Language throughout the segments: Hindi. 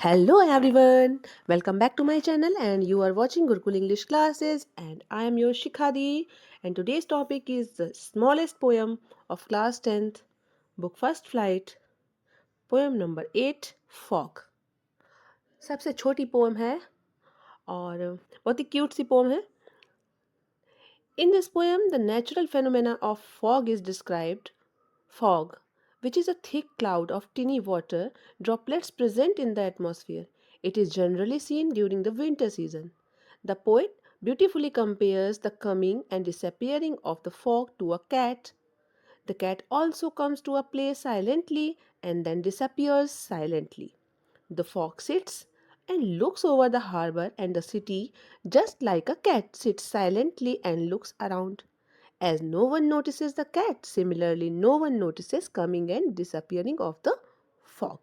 Hello everyone, welcome back to my channel and you are watching Gurukul English classes and I am your Shikhadi and today's topic is the smallest poem of class 10th, book first flight, poem number 8, Fog. सबसे छोटी पोम है और बहुत ही क्यूट सी पोम है. In this poem, the natural phenomena of fog is described. Fog, which is a thick cloud of tiny water droplets present in the atmosphere. It is generally seen during the winter season. The poet beautifully compares the coming and disappearing of the fog to a cat. The cat also comes to a place silently and then disappears silently. The fog sits and looks over the harbor and the city just like a cat sits silently and looks around. As no one notices the cat, similarly, no one notices coming and disappearing of the fog.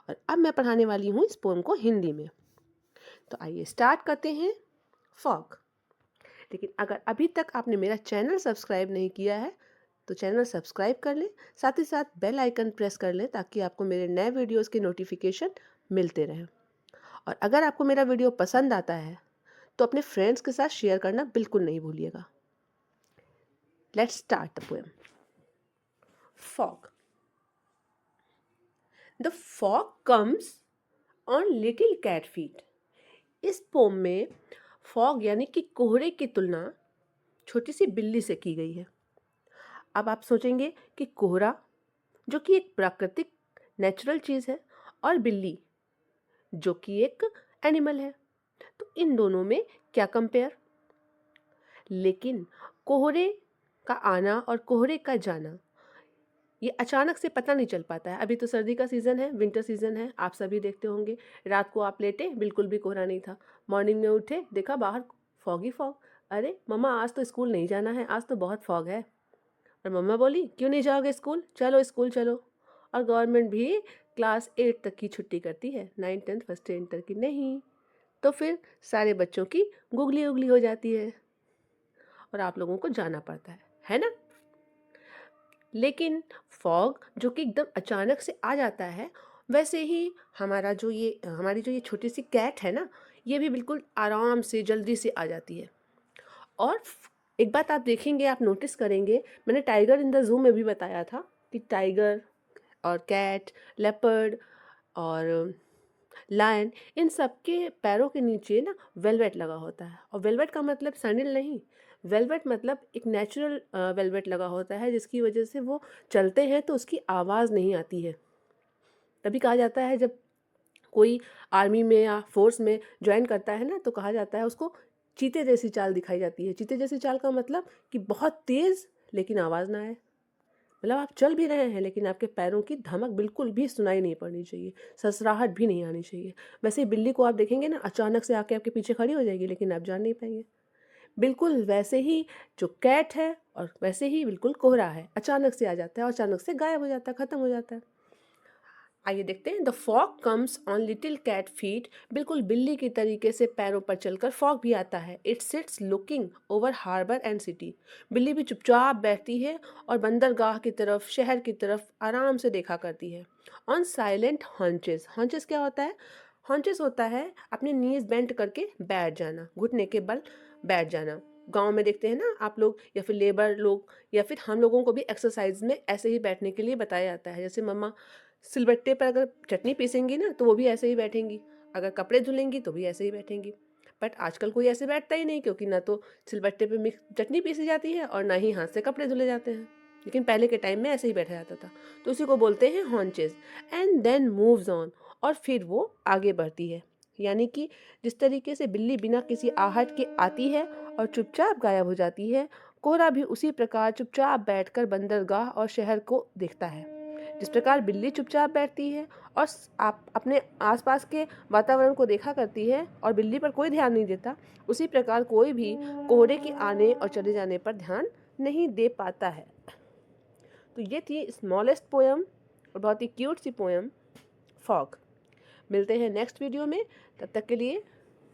और अब मैं पढ़ाने वाली हूँ इस पोम को हिंदी में. तो आइए स्टार्ट करते हैं. फॉग. लेकिन अगर अभी तक आपने मेरा चैनल सब्सक्राइब नहीं किया है तो चैनल सब्सक्राइब कर लें, साथ ही साथ बेल आइकन प्रेस कर लें ताकि आपको मेरे नए वीडियोस के नोटिफिकेशन मिलते रहें. और अगर आपको मेरा वीडियो पसंद आता है तो अपने फ्रेंड्स के साथ शेयर करना बिल्कुल नहीं भूलिएगा. Let's start the poem. Fog. The fog comes on little cat feet. इस पोम में फॉग यानी कि कोहरे की तुलना छोटी सी बिल्ली से की गई है. अब आप सोचेंगे कि कोहरा जो कि एक प्राकृतिक नेचुरल चीज़ है और बिल्ली जो कि एक एनिमल है, तो इन दोनों में क्या कंपेयर. लेकिन कोहरे का आना और कोहरे का जाना ये अचानक से पता नहीं चल पाता है. अभी तो सर्दी का सीज़न है, विंटर सीज़न है, आप सभी देखते होंगे. रात को आप लेटे, बिल्कुल भी कोहरा नहीं था. मॉर्निंग में उठे, देखा बाहर फॉग ही फॉग. अरे मम्मा आज तो स्कूल नहीं जाना है, आज तो बहुत फॉग है. और मम्मा बोली क्यों नहीं जाओगे स्कूल, चलो स्कूल चलो. और गवर्नमेंट भी क्लास 8 तक की छुट्टी करती है, 9, 10, फर्स्ट इंटर की नहीं. तो फिर सारे बच्चों की गुगली उगली हो जाती है और आप लोगों को जाना पड़ता है ना. लेकिन फॉग जो कि एकदम अचानक से आ जाता है, वैसे ही हमारी जो ये छोटी सी कैट है ना, ये भी बिल्कुल आराम से जल्दी से आ जाती है. और एक बात आप देखेंगे, आप नोटिस करेंगे, मैंने टाइगर इन द ज़ू में भी बताया था कि टाइगर और कैट, लेपर्ड और लायन, इन सब के पैरों के नीचे ना वेलवेट लगा होता है. और वेलवेट का मतलब सैंडल नहीं, वेलवेट मतलब एक नेचुरल वेलवेट लगा होता है जिसकी वजह से वो चलते हैं तो उसकी आवाज़ नहीं आती है. तभी कहा जाता है जब कोई आर्मी में या फोर्स में ज्वाइन करता है ना, तो कहा जाता है उसको चीते जैसी चाल दिखाई जाती है. चीते जैसी चाल का मतलब कि बहुत तेज़ लेकिन आवाज़ ना आए. मतलब आप चल भी रहे हैं लेकिन आपके पैरों की धमक बिल्कुल भी सुनाई नहीं पड़नी चाहिए, ससराहट भी नहीं आनी चाहिए. वैसे ही बिल्ली को आप देखेंगे ना, अचानक से आके आपके पीछे खड़ी हो जाएगी लेकिन आप जान नहीं पाएंगे. बिल्कुल वैसे ही जो कैट है और वैसे ही बिल्कुल कोहरा है, अचानक से आ जाता है और अचानक से गायब हो जाता है, ख़त्म हो जाता है. आइए देखते हैं. The fog comes on little cat feet. बिल्कुल बिल्ली की तरीके से पैरों पर चलकर फॉग भी आता है. It sits looking over harbour and city. बिल्ली भी चुपचाप बैठती है और बंदरगाह की तरफ, शहर की तरफ आराम से देखा करती है. On silent haunches. हॉन्चेस क्या होता है? हॉन्चेस होता है अपने नीज बेंट करके बैठ जाना, घुटने के बल बैठ जाना. गांव में देखते हैं ना आप लोग, या फिर लेबर लोग, या फिर हम लोगों को भी एक्सरसाइज में ऐसे ही बैठने के लिए बताया जाता है. जैसे मम्मा सिलबट्टे पर अगर चटनी पीसेंगी ना तो वो भी ऐसे ही बैठेंगी, अगर कपड़े धुलेंगी तो भी ऐसे ही बैठेंगी. बट आजकल कोई ऐसे बैठता ही नहीं, क्योंकि ना तो सिलबट्टे पे मिक्स चटनी पीसी जाती है और ना ही हाथ से कपड़े धुले जाते हैं. लेकिन पहले के टाइम में ऐसे ही बैठा जाता था. तो उसी को बोलते हैं haunches. And then moves on. और फिर वो आगे बढ़ती है. यानी कि जिस तरीके से बिल्ली बिना किसी आहट के आती है और चुपचाप गायब हो जाती है, कोहरा भी उसी प्रकार चुपचाप बैठकर बंदरगाह और शहर को देखता है. जिस प्रकार बिल्ली चुपचाप बैठती है और आप अपने आसपास के वातावरण को देखा करती है और बिल्ली पर कोई ध्यान नहीं देता, उसी प्रकार कोई भी कोहरे के आने और चले जाने पर ध्यान नहीं दे पाता है. तो ये थी स्मॉलेस्ट पोएम और बहुत ही क्यूट सी पोएम फॉग. मिलते हैं नेक्स्ट वीडियो में. तब तक के लिए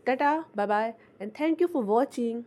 tata, bye bye and thank you for watching.